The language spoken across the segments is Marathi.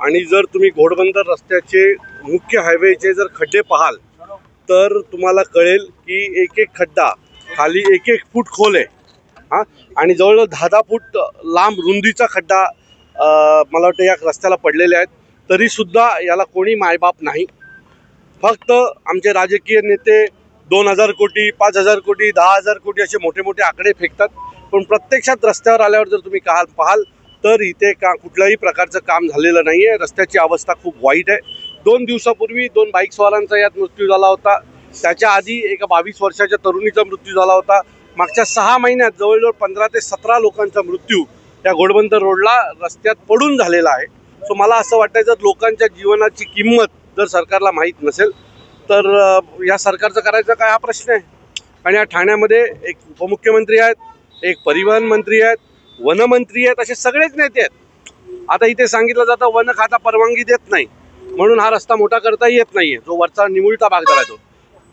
आणि जर तुम्ही घोडबंदर रस्त्याचे मुख्य हायवेचे जर खड्डे पाहाल तर तुम्हाला कळेल की एक एक खड्डा खाली एक एक फूट खोल आहे हां, आणि जवळजवळ 10-10 फूट लांब रुंदीचा खड्डा मला वाटतं या रस्त्याला पडलेले आहेत. तरीसुद्धा याला कोणी मायबाप नाही. फक्त आमचे राजकीय नेते 2,000 कोटी, 5,000 कोटी, 10,000 कोटी असे मोठे मोठे आकडे फेकतात, पण प्रत्यक्षात रस्त्यावर आल्यावर जर तुम्ही पाहाल तर इथे कुठल्याही प्रकारचं काम झालेलं नाही आहे. रस्त्याची अवस्था खूप वाईट आहे. 2 दिवसापूर्वी 2 बाईक स्वारांचा यात मृत्यू झाला होता. त्याच्या आधी एका 22 वर्षाच्या तरुणीचा मृत्यू झाला होता. मागच्या 6 महिन्यात जवळजवळ 15 ते 17 लोकांचा मृत्यू त्या घोडबंदर रोडला रस्त्यात पडून झालेला आहे. सो मला असं वाटतं जर लोकांच्या जीवनाची किंमत जर सरकारला माहीत नसेल तर या सरकारचं करायचं काय हा प्रश्न आहे. आणि या ठाण्यामध्ये एक उपमुख्यमंत्री आहेत, एक परिवहन मंत्री आहेत, वनमंत्री आहेत, असे सगळेच नेते आहेत. आता इथे सांगितलं जातं वन खाता परवानगी देत नाही म्हणून हा रस्ता मोठा करता येत नाही आहे. जो वरचा निमुळता भाग झाला तो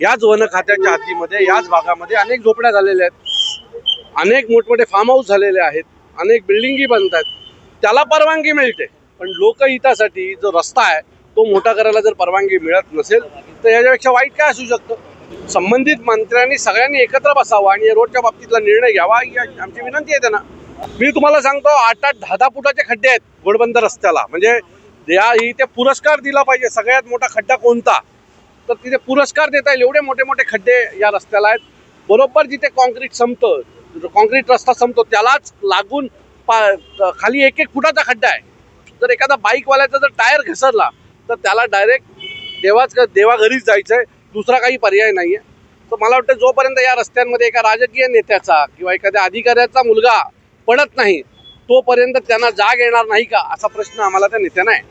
याच वन खात्याच्या हातीमध्ये याच भागामध्ये अनेक झोपड्या झालेल्या आहेत, अनेक मोठमोठे फार्म हाऊस झालेले आहेत, अनेक बिल्डिंगी बनत आहेत, त्याला परवानगी मिळते. पण लोकहितासाठी जो रस्ता आहे तो मोठा करायला जर परवानगी मिळत नसेल तर याच्यापेक्षा वाईट काय असू शकतं. संबंधित मंत्र्यांनी सगळ्यांनी एकत्र बसावं आणि या रोडच्या बाबतीतला निर्णय घ्यावा ही आमची विनंती आहे त्यांना. मी तुम्हाला सांगतो 8-8, 10-10 फुटाचे खड्डे आहेत घोडबंदर रस्त्याला. म्हणजे इथे पुरस्कार दिला पाहिजे. सगळ्यात मोठा खड्डा कोणता तर तिथे पुरस्कार देता येईल. एवढे मोठे मोठे खड्डे या रस्त्याला आहेत. बरोबर जिथे कॉन्क्रीट संपतं, कॉन्क्रीट रस्ता संपतो त्यालाच लागून खाली 1-1 फुटाचा खड्डा आहे. जर एखादा बाईकवाल्याचा जर टायर घसरला तर त्याला डायरेक्ट देवा घरीच जायचं आहे, दुसरा काही पर्याय नाही आहे. तर मला वाटतं जोपर्यंत या रस्त्यांमध्ये एका राजकीय नेत्याचा किंवा एखाद्या अधिकाऱ्याचा मुलगा पडत नाही तोपर्यंत त्यांना जाग येणार नाही का असा प्रश्न आम्हाला त्या नेत्यांना आहे.